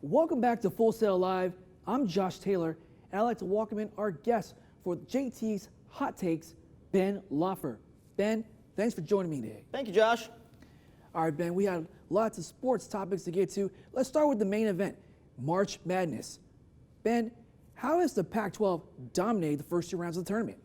Welcome back to Full Sail Live. I'm Josh Taylor, and I'd like to welcome in our guest for JT's Hot Takes, Ben Laufer. Ben, thanks for joining me today. Thank you, Josh. All right, Ben, we had lots of sports topics to get to. Let's start with the main event, March Madness. Ben, how has the Pac-12 dominated the first two rounds of the tournament?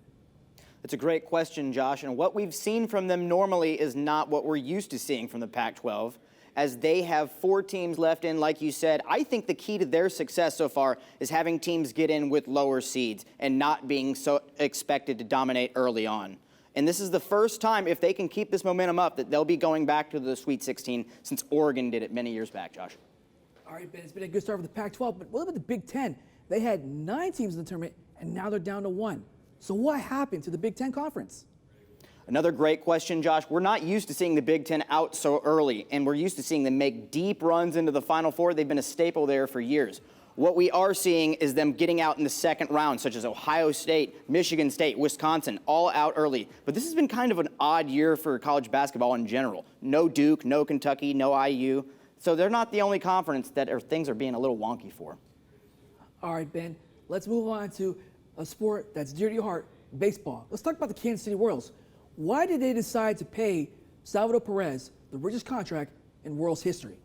It's a great question, Josh, and what we've seen from them normally is not what we're used to seeing from the Pac-12, as they have 4 teams left in, like you said. I think the key to their success so far is having teams get in with lower seeds and not being so expected to dominate early on. And this is the first time, if they can keep this momentum up, that they'll be going back to the Sweet 16 since Oregon did it many years back, Josh. All right, Ben, it's been a good start for the Pac-12, but what about the Big Ten? They had 9 teams in the tournament, and now they're down to 1. So what happened to the Big Ten Conference? Another great question, Josh. We're not used to seeing the Big Ten out so early, and we're used to seeing them make deep runs into the Final Four. They've been a staple there for years. What we are seeing is them getting out in the second round, such as Ohio State, Michigan State, Wisconsin, all out early. But this has been kind of an odd year for college basketball in general. No Duke, no Kentucky, no IU. So they're not the only conference that things are being a little wonky for. All right, Ben, let's move on to a sport that's dear to your heart, baseball. Let's talk about the Kansas City Royals. Why did they decide to pay Salvador Perez the richest contract in Royals history?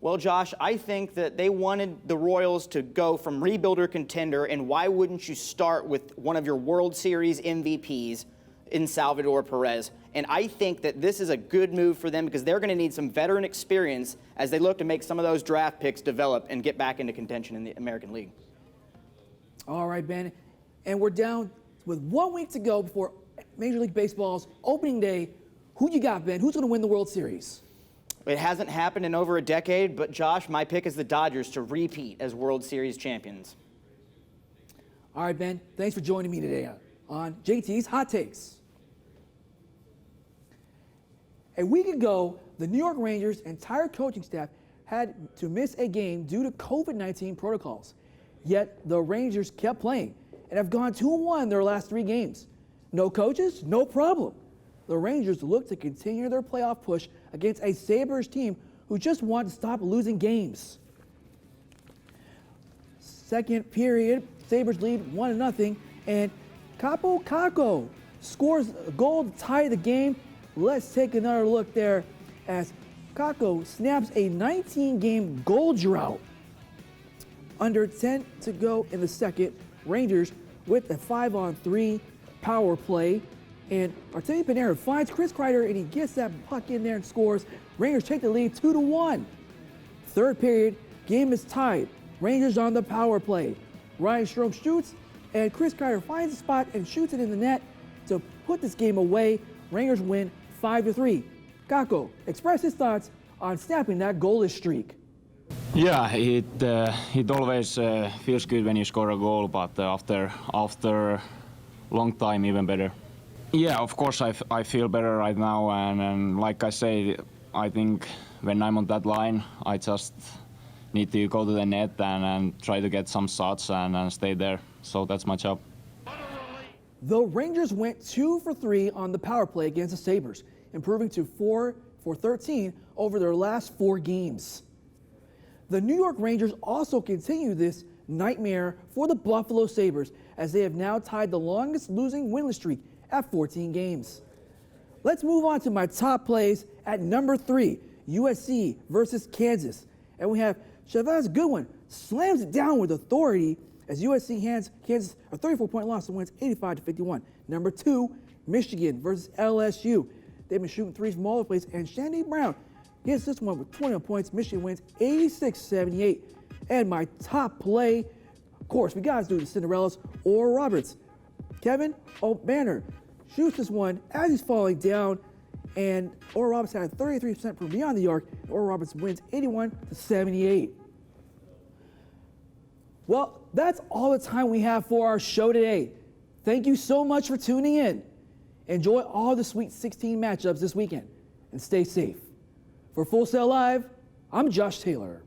Well, Josh, I think that they wanted the Royals to go from rebuilder contender, and why wouldn't you start with one of your World Series MVPs in Salvador Perez? And I think that this is a good move for them because they're going to need some veteran experience as they look to make some of those draft picks develop and get back into contention in the American League. All right, Ben, and we're down with 1 week to go before Major League Baseball's opening day. Who you got, Ben? Who's going to win the World Series? It hasn't happened in over a decade, but Josh, my pick is the Dodgers to repeat as World Series champions. All right, Ben, thanks for joining me today on JT's Hot Takes. A week ago, the New York Rangers' entire coaching staff had to miss a game due to COVID-19 protocols. Yet the Rangers kept playing and have gone 2-1 in their last 3 games. No coaches, no problem. The Rangers look to continue their playoff push against a Sabres team who just want to stop losing games. Second period, Sabres lead 1-0, and Capo Caco scores a goal to tie the game. Let's take another look there as Caco snaps a 19-game goal drought. Under 10 to go in the second, Rangers with a 5-on-3 power play. And Artemi Panarin finds Chris Kreider, and he gets that puck in there and scores. Rangers take the lead 2-1. Third period, game is tied. Rangers on the power play. Ryan Strome shoots, and Chris Kreider finds a spot and shoots it in the net to put this game away. Rangers win 5-3. Kako, express his thoughts on snapping that goalless streak. Yeah, it always feels good when you score a goal, but after long time, even better. Yeah, of course I feel better right now, and like I say, I think when I'm on that line, I just need to go to the net and try to get some shots and stay there. So that's my job. The Rangers went 2 for 3 on the power play against the Sabres, improving to 4 for 13 over their last 4 games. The New York Rangers also continue this nightmare for the Buffalo Sabres, as they have now tied the longest losing winless streak at 14 games. Let's move on to my top plays at number 3, USC versus Kansas. And we have Chavez Goodwin slams it down with authority as USC hands Kansas a 34-point loss and wins 85-51. Number 2, Michigan versus LSU. They've been shooting threes from all over the place, and Shandy Brown gets this one with 21 points. Michigan wins 86-78. And my top play, of course, we got to do the Cinderellas, Oral Roberts. Kevin O'Banner shoots this one as he's falling down, and Oral Roberts had a 33% from beyond the arc. Oral Roberts wins 81-78. Well, that's all the time we have for our show today. Thank you so much for tuning in. Enjoy all the Sweet 16 matchups this weekend, and stay safe. For Full Sail Live, I'm Josh Taylor.